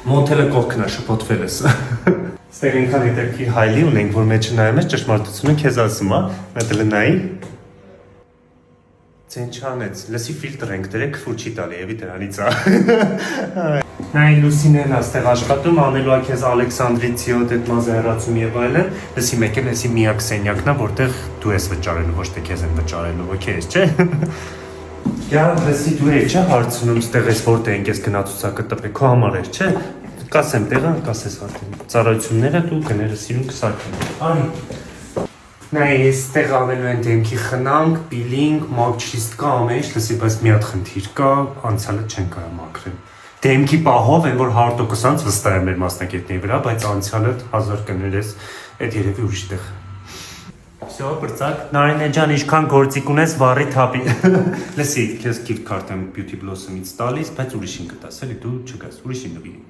Մոնթելը կողքնա շփոթվել ես։ Ստեղ ինքան հետերքի հայլի ունենք, որ մեջը նայում ես ճշմարտությունը քեզ ասում է, մետելը նայի։ Ձեն չանեց, լսի ֆիլտր ենք դրեք, ֆուր չի տալի, եւի դրանից է։ Նայ Լուսինեն աստեղ աշխատում, անելու է քեզ Ալեքսանդրիցիոտ այդ մազահեռացում եւ այլն, լսի մեկ էլ էսի միակ սենյակն է, որտեղ դու ես վճարելու, ոչ թե քեզ են վճարելու, օքեյ, չէ։ Գա, լսի դու ես չէ հարցնում, ստեղ ես որտեղ ենք ես գնացուցակը տպե, քո համար էր, չէ։ Կասեմ տեղը, կասես արդեն։ Ծառայությունները դու կներես իրուն կսարքեն։ Արի։ Նայ, այստեղ անելու են դեմքի խնամք, պիլինգ, մագչիստկա ամեն ինչ, լսի, բայց մի հատ խնդիր կա, անցյալը չեն կարող մաքրել։ Դեմքի պահով են, որ 100% վստահ եմ մեր մասնակիցների վրա, բայց անցյալը 1000 կներես, այդ երևի ուրիշ տեղ։ Всё, բրծակ, Նարինե ջան, ինչքան գործիք ունես, վառի թափի։ Լսի, քեզ gift card եմ Beauty Blossom-ից տալիս, բայց ուրիշին կտաս, էլի դու չգաս, ուրիշին նվիրի։